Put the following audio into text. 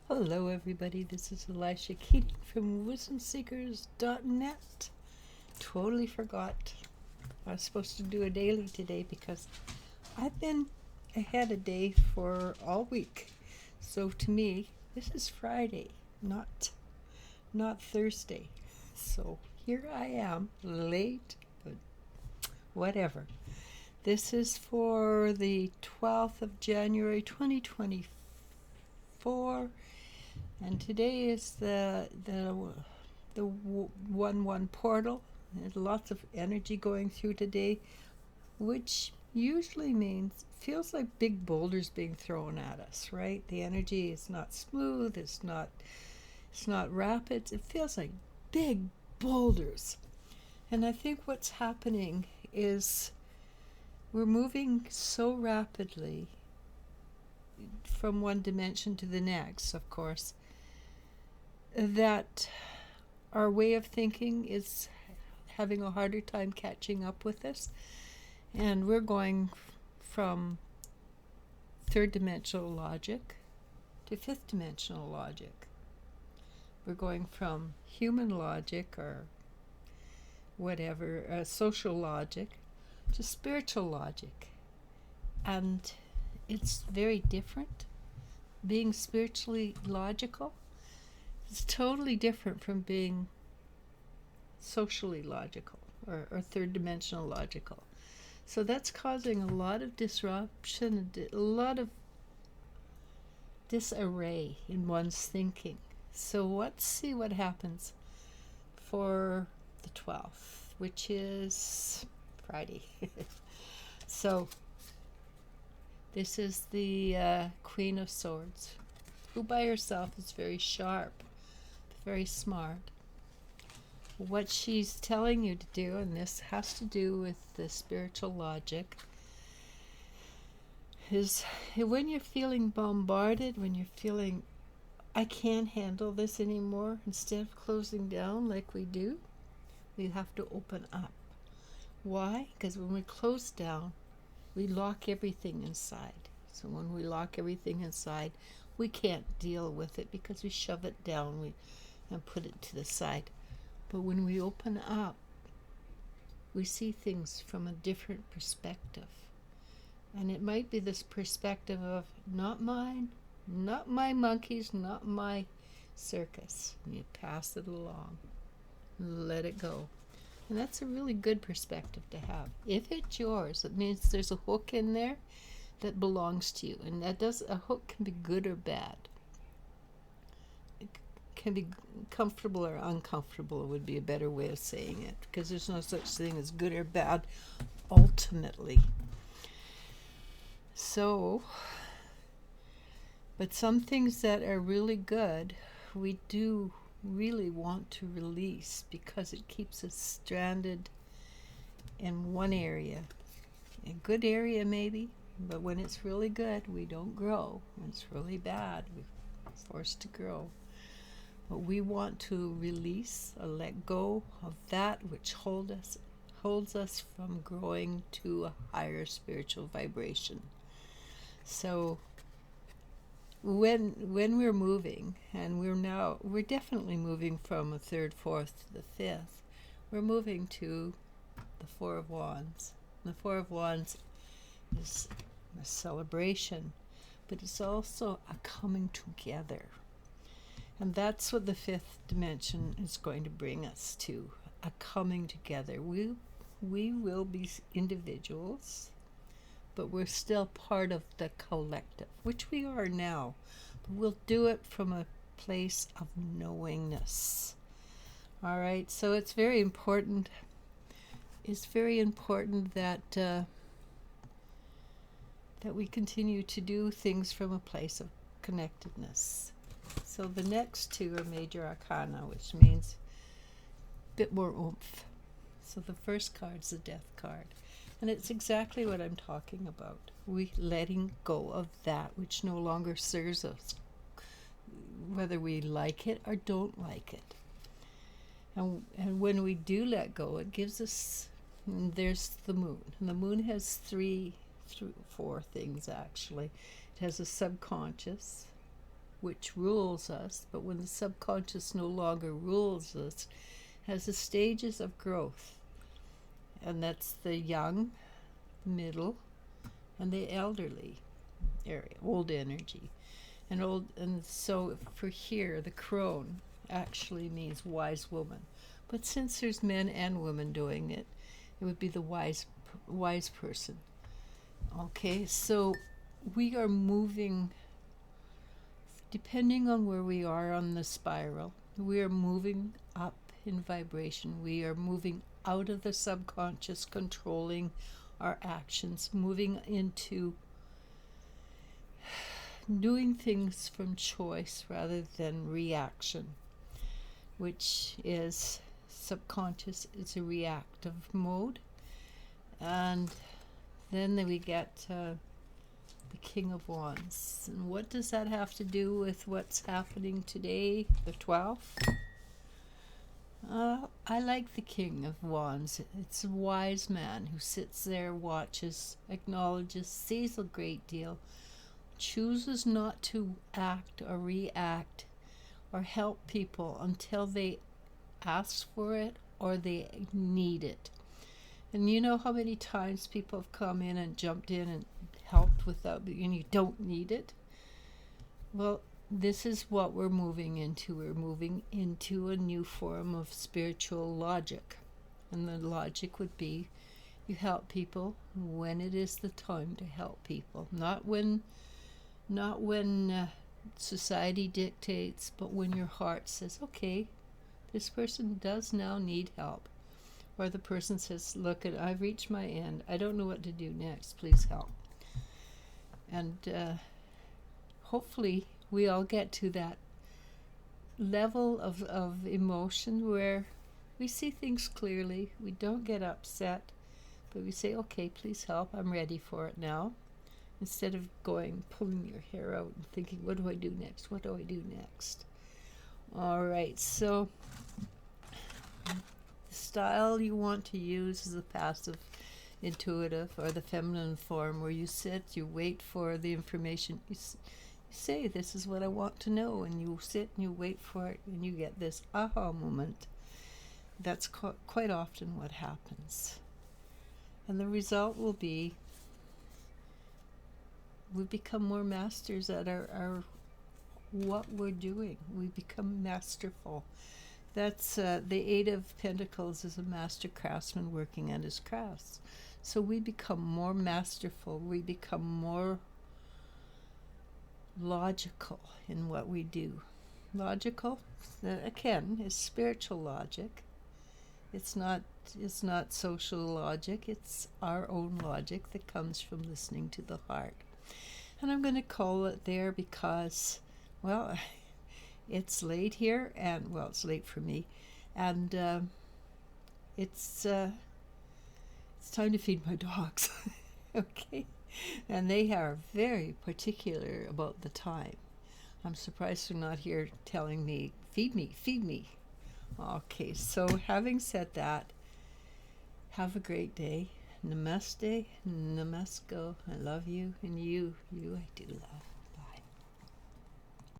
Hello, everybody. This is Elisha Keating from wisdomseekers.net. Totally forgot I was supposed to do a daily today because I've been ahead a day for all week. So to me, this is Friday, not Thursday. So here I am, late, but whatever. This is for the 12th of January 2024. And today is the 1-1 portal. There's lots of energy going through today, which usually feels like big boulders being thrown at us, right? The energy is not smooth, it's not rapid. It feels like big boulders. And I think what's happening is we're moving so rapidly from one dimension to the next, of course, that our way of thinking is having a harder time catching up with us. And we're going from third dimensional logic to fifth dimensional logic. We're going from human logic or whatever, social logic, to spiritual logic. And it's very different. Being spiritually logical is totally different from being socially logical or third dimensional logical. So that's causing a lot of disruption, a lot of disarray in one's thinking. So let's see what happens for the 12th, which is Friday. So this is the Queen of Swords, who by herself is very sharp, very smart. What she's telling you to do, and this has to do with the spiritual logic, is when you're feeling bombarded, when you're feeling, I can't handle this anymore, instead of closing down like we do, we have to open up. Why? Because when we close down, we lock everything inside. So when we lock everything inside, we can't deal with it because we shove it down and put it to the side. But when we open up, we see things from a different perspective. And it might be this perspective of not mine, not my monkeys, not my circus. And you pass it along, let it go. And that's a really good perspective to have. If it's yours, it means there's a hook in there that belongs to you. And a hook can be good or bad. It can be comfortable or uncomfortable would be a better way of saying it, because there's no such thing as good or bad ultimately. So, but some things that are really good, we do really want to release because it keeps us stranded in one area. A good area maybe, but when it's really good, we don't grow. When it's really bad, we're forced to grow. But we want to release or let go of that which holds us from growing to a higher spiritual vibration. So when we're moving, and we're definitely moving from a third, fourth to the fifth, we're moving to the Four of Wands. The Four of Wands is a celebration, but it's also a coming together. And that's what the fifth dimension is going to bring us to, a coming together. We will be individuals, but we're still part of the collective, which we are now. But we'll do it from a place of knowingness. All right, so it's very important. It's very important that that we continue to do things from a place of connectedness. So the next two are major arcana, which means a bit more oomph. So the first card's the Death card. And it's exactly what I'm talking about. We letting go of that which no longer serves us, whether we like it or don't like it. And when we do let go, it gives us, there's the moon. And the moon has four things actually. It has a subconscious, which rules us, but when the subconscious no longer rules us, has the stages of growth. And that's the young, middle, and the elderly area, old energy. And so for here, the crone actually means wise woman. But since there's men and women doing it, it would be the wise person. Okay, so we are moving, depending on where we are on the spiral, we are moving up in vibration. We are moving out of the subconscious controlling our actions, moving into doing things from choice rather than reaction, which is subconscious. It's a reactive mode. And then we get the King of Wands. And what does that have to do with what's happening today, the 12th? I like the King of Wands. It's a wise man who sits there, watches, acknowledges, sees a great deal, chooses not to act or react or help people until they ask for it or they need it. And you know how many times people have come in and jumped in and helped without, and you don't need it? Well, this is what we're moving into. We're moving into a new form of spiritual logic. And the logic would be you help people when it is the time to help people. Not when society dictates, but when your heart says, okay, this person does now need help. Or the person says, look, I've reached my end. I don't know what to do next. Please help. And hopefully we all get to that level of emotion where we see things clearly. We don't get upset, but we say, okay, please help. I'm ready for it now. Instead of pulling your hair out and thinking, what do I do next? What do I do next? All right, so the style you want to use is the passive intuitive or the feminine form, where you sit, you wait for the information. You say, this is what I want to know, and you sit and you wait for it, and you get this aha moment. That's quite often what happens. And the result will be we become more masters at our what we're doing. We become masterful. That's the Eight of Pentacles is a master craftsman working at his crafts. So we become more masterful. We become more logical in what we do. Logical, again, is spiritual logic. It's not social logic. It's our own logic that comes from listening to the heart. And I'm going to call it there because, well, it's late here, and, well, it's late for me, and it's time to feed my dogs. Okay? And they are very particular about the time. I'm surprised they're not here telling me, feed me, feed me. Okay, so having said that, have a great day. Namaste, namasko. I love you, and you I do love.